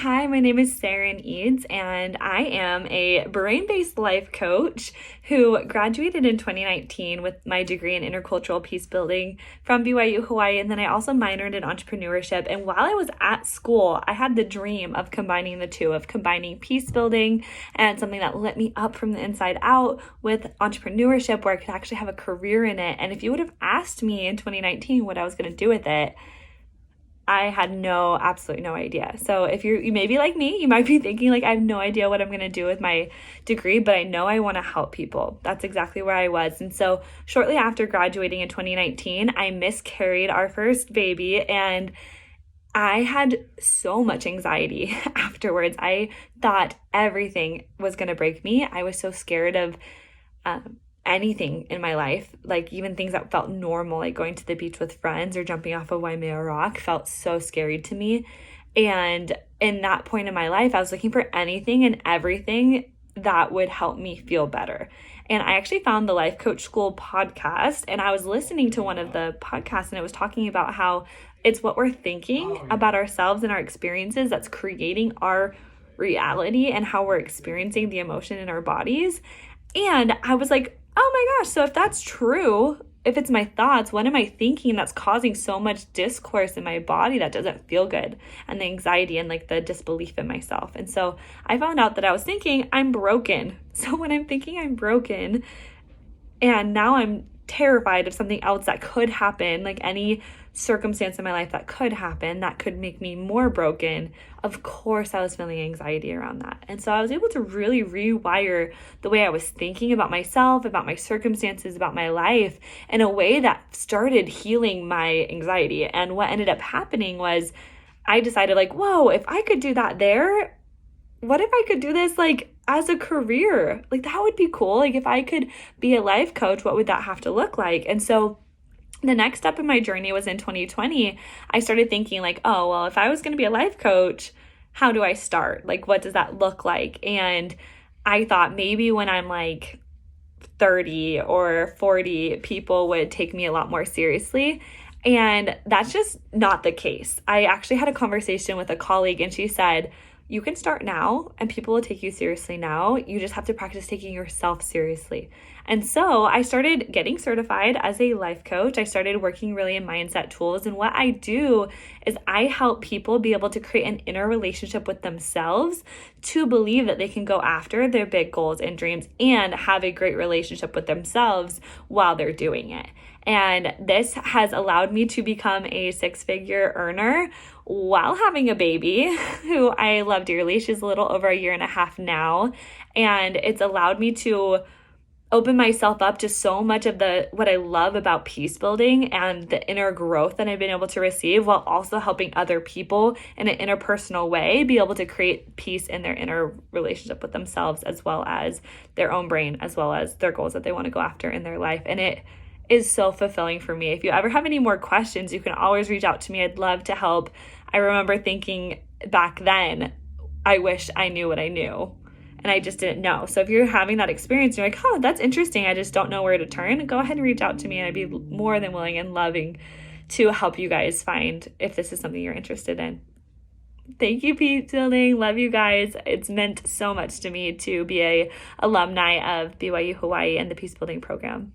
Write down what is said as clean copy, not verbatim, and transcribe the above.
Hi, my name is Saren Eads, and I am a brain-based life coach who graduated in 2019 with my degree in Intercultural Peacebuilding from BYU, Hawaii, and then I also minored in entrepreneurship. And while I was at school, I had the dream of combining the two, of combining peace building and something that lit me up from the inside out with entrepreneurship, where I could actually have a career in it. And if you would have asked me in 2019 what I was going to do with it, I had absolutely no idea. So if you may be like me, you might be thinking like, I have no idea what I'm going to do with my degree, but I know I want to help people. That's exactly where I was. And so shortly after graduating in 2019, I miscarried our first baby, and I had so much anxiety afterwards. I thought everything was going to break me. I was so scared of anything in my life, like even things that felt normal, like going to the beach with friends or jumping off of Waimea Rock, felt so scary to me. And in that point in my life, I was looking for anything and everything that would help me feel better. And I actually found the Life Coach School podcast, and I was listening to one of the podcasts, and it was talking about how it's what we're thinking about ourselves and our experiences that's creating our reality and how we're experiencing the emotion in our bodies. And I was like, oh my gosh, so if that's true, if it's my thoughts, what am I thinking that's causing so much discourse in my body that doesn't feel good, and the anxiety and like the disbelief in myself? And so I found out that I was thinking I'm broken. So when I'm thinking I'm broken, and now I'm terrified of something else that could happen, like any circumstance in my life that could happen that could make me more broken, of course I was feeling anxiety around that. And so I was able to really rewire the way I was thinking about myself, about my circumstances, about my life, in a way that started healing my anxiety. And what ended up happening was I decided, like, whoa, if I could do that there, what if I could do this like as a career? Like, that would be cool. Like, if I could be a life coach, what would that have to look like? And so the next step in my journey was in 2020. I started thinking like, oh, well, if I was going to be a life coach, how do I start? Like, what does that look like? And I thought maybe when I'm like 30 or 40, people would take me a lot more seriously. And that's just not the case. I actually had a conversation with a colleague, and she said, you can start now and people will take you seriously now. You just have to practice taking yourself seriously. And so I started getting certified as a life coach. I started working really in mindset tools. And what I do is I help people be able to create an inner relationship with themselves to believe that they can go after their big goals and dreams and have a great relationship with themselves while they're doing it. And this has allowed me to become a six-figure earner while having a baby who I love dearly. She's a little over a year and a half now. And it's allowed me to open myself up to so much of what I love about peace building and the inner growth that I've been able to receive, while also helping other people in an interpersonal way be able to create peace in their inner relationship with themselves, as well as their own brain, as well as their goals that they want to go after in their life. And it is so fulfilling for me. If you ever have any more questions, you can always reach out to me. I'd love to help. I remember thinking back then, I wish I knew what I knew, and I just didn't know. So if you're having that experience, you're like, oh, that's interesting, I just don't know where to turn, go ahead and reach out to me, and I'd be more than willing and loving to help you guys find if this is something you're interested in. Thank you, Peace Building. Love you guys. It's meant so much to me to be a alumni of BYU Hawaii and the Peace Building program.